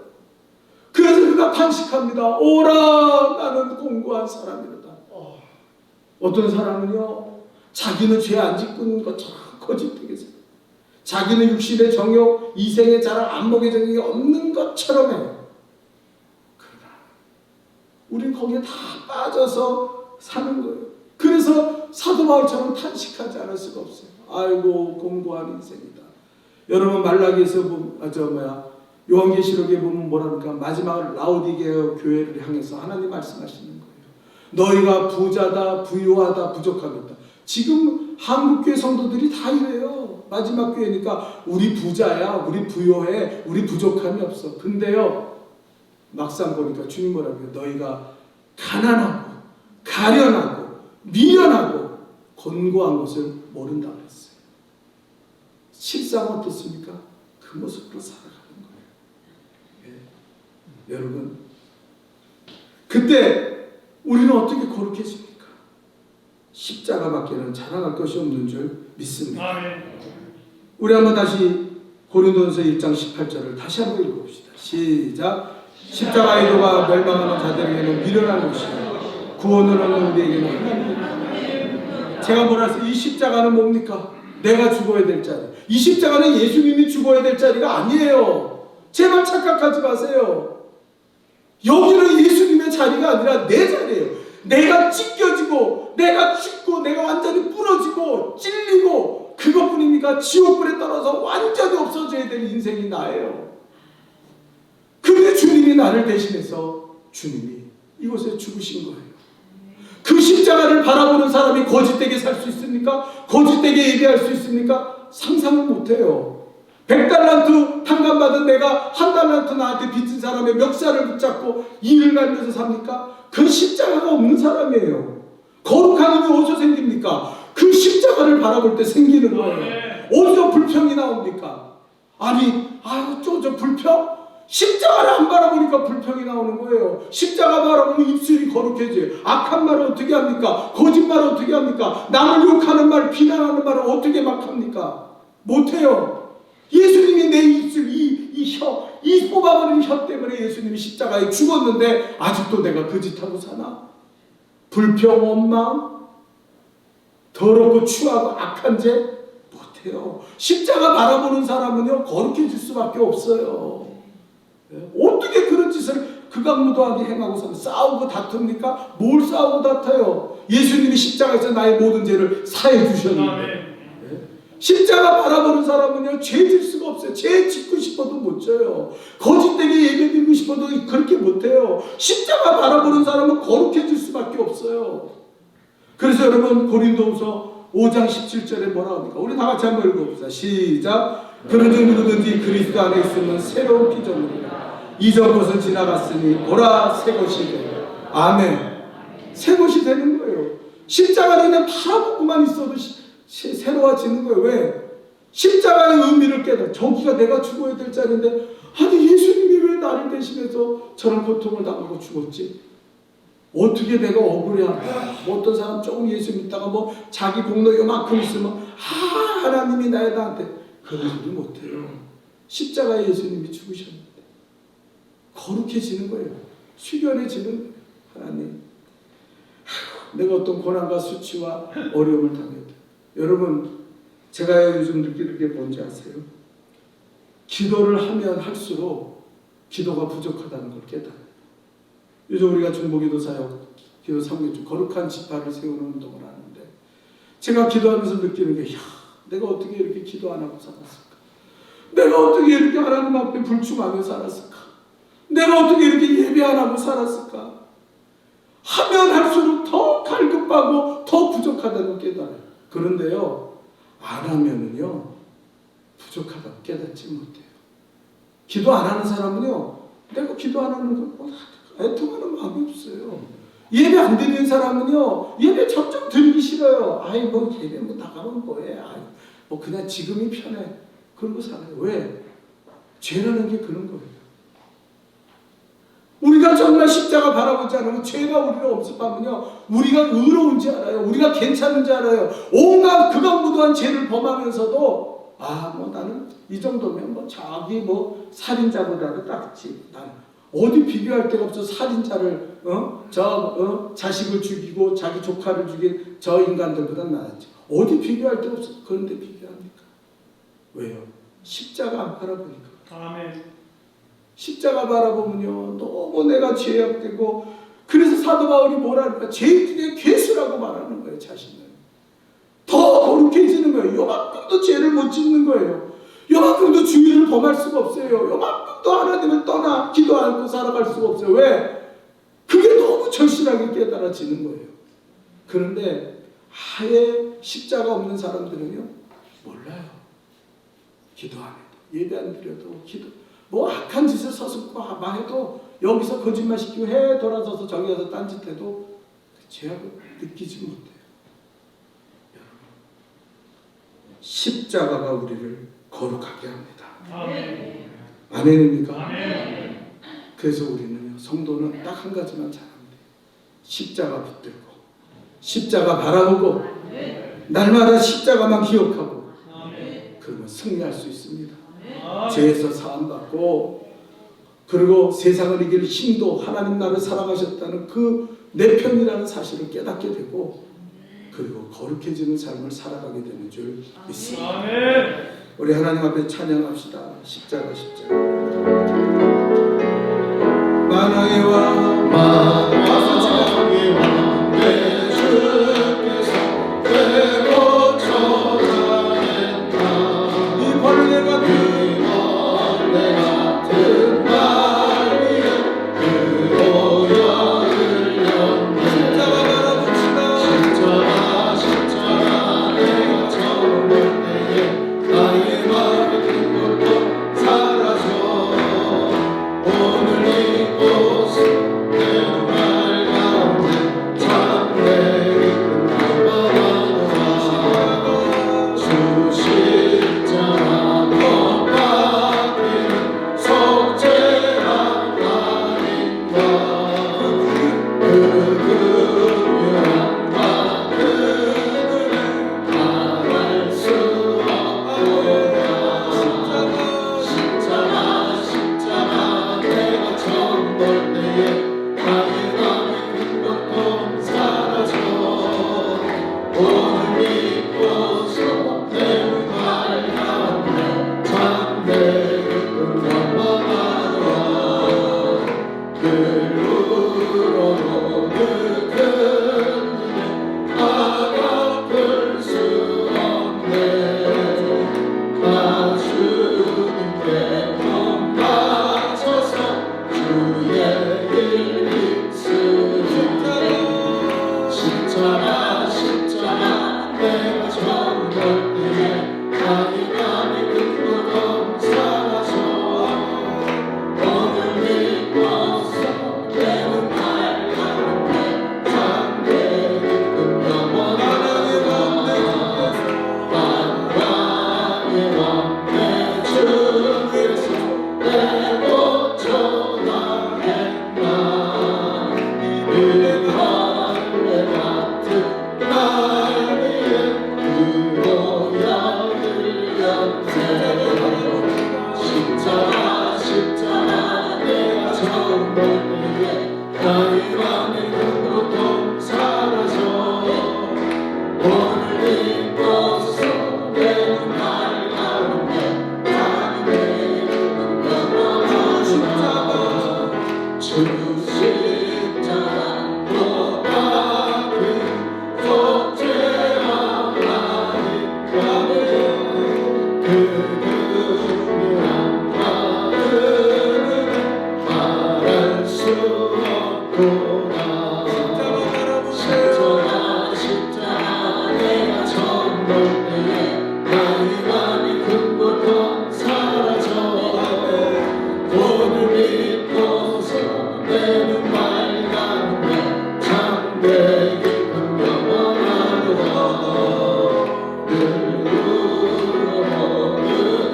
A: 그래서 그가 탄식합니다. 오라 나는 공고한 사람이로다. 어떤 사람은요, 자기는 죄 안 짓는 것처럼 거짓되게 살아요. 자기는 육신의 정욕, 이생의 자랑, 안목의 정욕이 없는 것처럼 해요. 그러나 우린 거기에 다 빠져서 사는 거예요. 그래서 사도 바울처럼 탄식하지 않을 수가 없어요. 아이고 공고한 인생이다. 여러분 말라기에서 요한계시록에 보면 뭐랍니까? 마지막 라오디게아 교회를 향해서 하나님 말씀하시는 거예요. 너희가 부자다, 부유하다, 부족하겠다. 지금 한국교회 성도들이 다 이래요. 마지막 교회니까 우리 부자야, 우리 부유해, 우리 부족함이 없어. 근데요 막상 보니까 주님 뭐라고 해요? 너희가 가난하고 가련하고 미련하고 곤고한 것을 모른다 그랬어요. 실상 어떻습니까? 그 그 모습으로 살아가는 거예요. 예. 여러분, 그때 우리는 어떻게 거룩해집니까? 십자가밖에는 자랑할 것이 없는 줄 믿습니다. 우리 한번 다시 고린도전서 1장 18절을 다시 한번 읽어봅시다. 시작. 십자가의 도가 멸망하는 자들에게는 미련한 것이요 구원을 얻는 우리에게는 하나님입니다. 제가 뭐라 했어요? 이 십자가는 뭡니까? 내가 죽어야 될 자리. 이 십자가는 예수님이 죽어야 될 자리가 아니에요. 제발 착각하지 마세요. 여기는 예수님의 자리가 아니라 내 자리예요. 내가 찢겨지고 내가 죽고 내가 완전히 부러지고 찔리고 그것뿐입니까? 지옥불에 떨어져 완전히 없어져야 될 인생이 나예요. 근데 주님이 나를 대신해서 주님이 이곳에 죽으신 거예요. 그 십자가를 바라보는 사람이 거짓되게 살 수 있습니까? 거짓되게 예배할 수 있습니까? 상상을 못해요. 100달란트 탕감받은 내가 1달란트 나한테 빚진 사람의 멱살을 붙잡고 이를 갈면서 삽니까? 그 십자가가 없는 사람이에요. 거룩한 힘이 어디서 생깁니까? 그 십자가를 바라볼 때 생기는 거예요. 어디서 불평이 나옵니까? 아니, 저 불평? 십자가를 안 바라보니까 불평이 나오는 거예요. 십자가 바라보면 입술이 거룩해져요. 악한 말을 어떻게 합니까? 거짓말을 어떻게 합니까? 남을 욕하는 말, 비난하는 말을 어떻게 막 합니까? 못해요. 예수님이 내 입술, 이 뽑아버린 혀 때문에 예수님이 십자가에 죽었는데 아직도 내가 그 짓하고 사나? 불평, 원망, 더럽고 추하고 악한 죄? 못해요. 십자가 바라보는 사람은요 거룩해질 수밖에 없어요. 어떻게 그런 짓을 극악무도하게 행하고 싸우고 다툽니까? 뭘 싸우고 다퉈요? 예수님이 십자가에서 나의 모든 죄를 사해 주셨는데 십자가 바라보는 사람은요 죄 질 수가 없어요. 죄 짓고 싶어도 못 져요. 거짓되게 예배드리고 싶어도 그렇게 못해요. 십자가 바라보는 사람은 거룩해질 수밖에 없어요. 그래서 여러분 고린도후서 5장 17절에 뭐라 합니까? 우리 다 같이 한번 읽어봅시다. 시작. 그런즉 누구든지 그리스도 안에 있으면 새로운 피조물이라. 이전 것은 지나갔으니 보라 새 것이 되요. 아멘. 새 것이 되는 거예요. 십자가를 그냥 바라보고만 있어도 새로워지는 거예요. 왜? 십자가의 의미를 깨달아. 저기가 내가 죽어야 될 자리인데 아니 예수님이 왜 나를 대신해서 저런 고통을 당하고 죽었지? 어떻게 내가 억울해할까? 어떤 사람 조금 예수 믿다가 자기 공로 요만큼 있으면 하나님이 나한테 그런 소리 못해요. 십자가에 예수님이 죽으셨는데 거룩해지는 거예요. 수결해지는 거예요. 하나님, 내가 어떤 고난과 수치와 어려움을 당했다. 여러분, 제가 요즘 느끼는 게 뭔지 아세요? 기도를 하면 할수록 기도가 부족하다는 걸 깨달아요. 요즘 우리가 중보기도 사역, 기도 3개주 거룩한 지파를 세우는 운동을 하는데 제가 기도하면서 느끼는 게 내가 어떻게 이렇게 기도 안 하고 살았을까? 내가 어떻게 이렇게 하나님 앞에 불충하며 살았을까? 내가 어떻게 이렇게 예배 안 하고 살았을까? 하면 할수록 더 갈급하고 더 부족하다는 걸 깨달아요. 그런데요, 안 하면은요 부족하다고 깨닫지 못해요. 기도 안 하는 사람은요, 내가 기도 안 하는 거 애통하는 마음이 없어요. 예배 안 드리는 사람은요, 예배 점점 드리기 싫어요. 예배 나가면 뭐해? 그냥 지금이 편해. 그러고 살아요. 왜? 죄라는 게 그런 거예요. 우리가 정말 십자가 바라보지 않으면 죄가 우리를 엄습하면요, 우리가 의로운지 알아요. 우리가 괜찮은지 알아요. 온갖 극악무도한 죄를 범하면서도 나는 이 정도면 자기 살인자보다도 낫지. 나는 어디 비교할 데가 없어. 살인자를 자식을 죽이고 자기 조카를 죽인 저 인간들보다 낫지. 어디 비교할 데가 없어. 그런데 비교합니까? 왜요? 십자가 안 바라보니까.
B: 아멘.
A: 십자가 바라보면요 너무 내가 죄악되고, 그래서 사도 바울이 뭐라 할까? 죄인의 괴수라고 말하는 거예요. 자신을 더 거룩해지는 거예요. 요만큼도 죄를 못 짓는 거예요. 요만큼도 주의를 범할 수가 없어요. 요만큼도 하나님을 떠나 기도 않고 살아갈 수가 없어요. 왜? 그게 너무 절실하게 깨달아지는 거예요. 그런데 아예 십자가 없는 사람들은요 몰라요. 기도 안 해도, 예배 안 드려도, 악한 짓을 서슴고 해도, 여기서 거짓말 시키고 돌아서서 저기 가서 딴짓해도 죄악을 느끼지 못해요. 여러분, 십자가가 우리를 거룩하게 합니다. 아멘입니까? 그래서 우리는 성도는 딱 한 가지만 잘합니다. 십자가 붙들고 십자가 바라보고 날마다 십자가만 기억하고 그러면 승리할 수 있습니다. 죄에서 사함받고 그리고 세상을 이길 힘도 하나님 나를 사랑하셨다는 그 내 편이라는 사실을 깨닫게 되고 그리고 거룩해지는 삶을 살아가게 되는 줄 믿습니다. 우리 하나님 앞에 찬양합시다. 십자가 십자가. 만왕의 왕 만왕의 왕 내 주께서 되고 전하였다. 이 벌레 같은 날 위에 그로야 흘렸네. 십자가 바라봅시다. 십자가 내가 처음 볼 때에 나의 마음이 큰 것도 사라져. 오늘 이곳 내 눈알 가운데 참되게 끝나가노라. 주 십자가 못 박히는 속죄한 날인가. 그 긍휼한 은혜를 말할 수 없도다. 십자가 내가 처음 볼 때에 나의 마음의 큰 고통 사라져. 오늘 믿고서 내 눈알 가운데 참되게 끝나가노라. 글로로는 큰 은혜 아갚을 수 없네. 나 주님께 몸 바쳐서 주의 일 입으리. 십자가 내가 처음 볼 때에 나의 마음의 큰 고통 사라져. 오늘 믿고서 내 눈알 가운데 참되게 영원하게 만왕의 왕 내 주께서 내고 전하였나. 이 벌레 같은 날 위에 그로야 흘렸네. 십자가 내가 처음 볼 때에 나의 마음의 큰 고통 사라져. 오늘 믿고서 내 눈알 가운데 참되게 끝나가노라. 주 십자가 못 박힌 속죄한 날인가. 그 긍휼한 은혜를 말할 수 없도다. 십자가 내가 처음 볼 때에 나의 마음이 큰 고통 사라져. 오늘 믿고서 내 눈알 가운데 참되게 영원하노라. 글로로는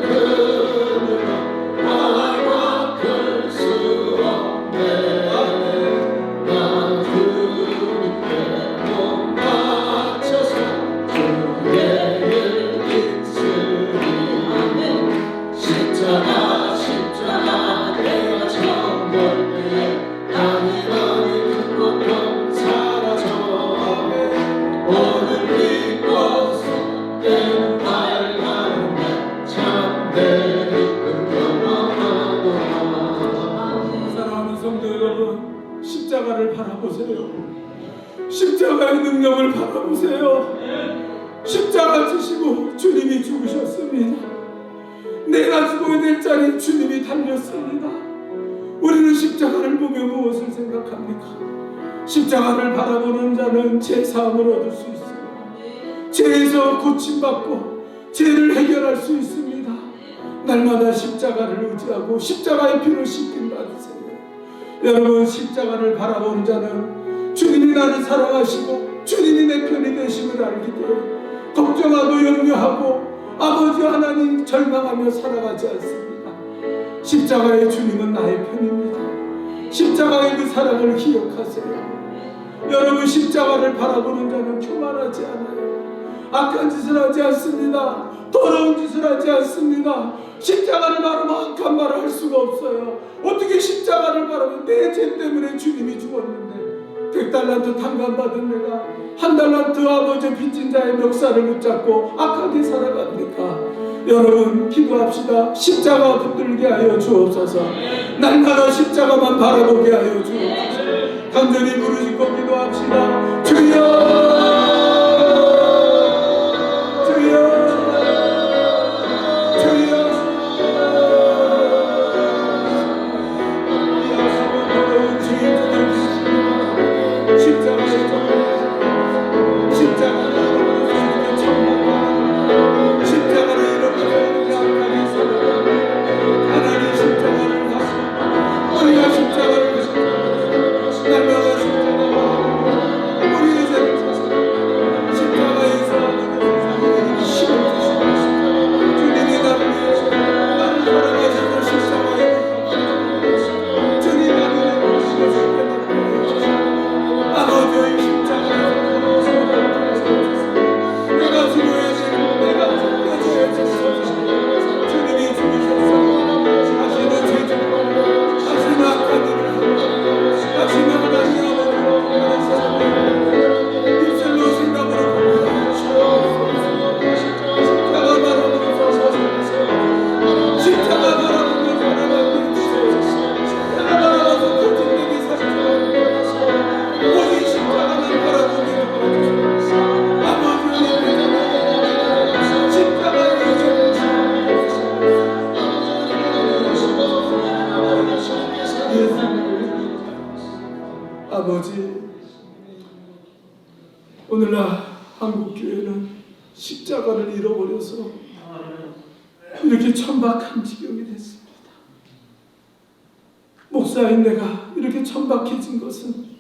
A: 큰 은혜가 아갚을 수 없네. 나 주님께 몸 바쳐서 주의 일 입으리. 십자가 내가 처음 볼 때에 나의 마음의 큰 고통 사라져. 오늘 믿고서 내 눈알 가운데 참되게 영원하노라. 사랑하는 성도 여러분, 십자가를 바라보세요. 십자가의 능력을 바라보세요. 십자가 지시고 주님이 죽으셨습니다. 내가 죽어야 될 자리에 주님이 달렸습니다. 우리는 십자가를 보며 무엇을 생각합니까? 십자가를 바라보는 자는 제 사함을 얻을 수 있습니다. 죄에서 고침받고 죄를 해결할 수 있습니다. 날마다 십자가를 의지하고 십자가의 피로 씻김 받으세요. 여러분, 십자가를 바라보는 자는 주님이 나를 사랑하시고 주님이 내 편이 되심을 알기 때문에 걱정하고 염려하고 아버지 하나님 절망하며 살아가지 않습니다. 십자가의 주님은 나의 편입니다. 십자가의 그 사랑을 기억하세요. 여러분, 십자가를 바라보는 자는 교만하지 않아요. 악한 짓을 하지 않습니다. 더러운 짓을 하지 않습니다. 십자가를 바라보면 악한 말을 할 수가 없어요. 어떻게 십자가를 바라보면 내 죄 때문에 주님이 죽었는데 100달란트 탕감받은 내가 1달란트 아버지 빚진 자의 멱살을 붙잡고 악하게 살아갑니까? 여러분, 기도합시다. 십자가 붙들게 하여 주옵소서. 날마다 십자가만 바라보게 하여 주옵소서. 간절히 부르짖고 기도합시다. 주여, 아버지, 오늘날 한국교회는 십자가를 잃어버려서 이렇게 천박한 지경이 됐습니다. 목사인 내가 이렇게 천박해진 것은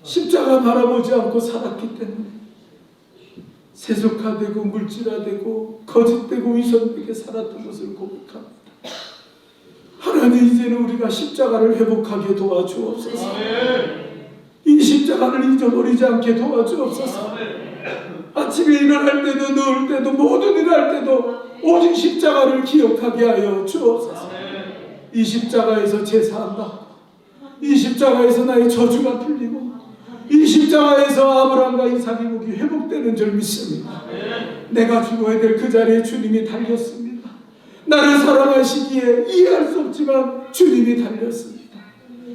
A: 십자가 바라보지 않고 살았기 때문에 세속화되고 물질화되고 거짓되고 위선되게 살았던 것을 고백합니다. 하나님, 이제는 우리가 십자가를 회복하게 도와주옵소서. 이 십자가를 잊어버리지 않게 도와주옵소서. 아침에 일어날 때도 누울 때도 모든 일을 할 때도 오직 십자가를 기억하게 하여 주옵소서. 이 십자가에서 제사한다. 이 십자가에서 나의 저주가 풀리고 이 십자가에서 아브라함과 이삭이 복이 회복되는 줄 믿습니다. 내가 죽어야 될 그 자리에 주님이 달렸습니다. 나를 사랑하시기에 이해할 수 없지만 주님이 달렸습니다.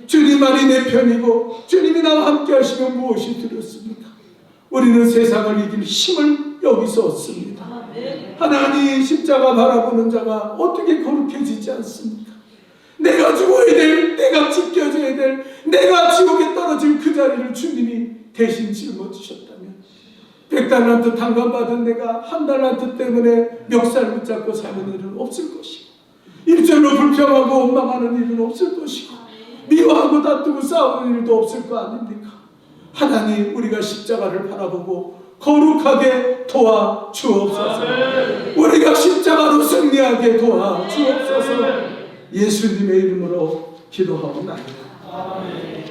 A: 주님만이 내 편이고 주님이 나와 함께 하시면 무엇이 두렵습니까? 우리는 세상을 이길 힘을 여기서 얻습니다. 하나님, 십자가 바라보는 자가 어떻게 거룩해지지 않습니까? 내가 죽어야 될, 내가 지켜져야 될, 내가 지옥에 떨어질 그 자리를 주님이 대신 짊어지셨다면 100달란트 탕감받은 내가 1달란트 때문에 멱살 붙잡고 사는 일은 없을 것이고, 일절로 불평하고 원망하는 일은 없을 것이고, 미워하고 다투고 싸우는 일도 없을 거 아닙니까? 하나님, 우리가 십자가를 바라보고 거룩하게 도와주옵소서. 우리가 십자가로 승리하게 도와주옵소서. 예수님의 이름으로 기도하옵나이다. 아멘.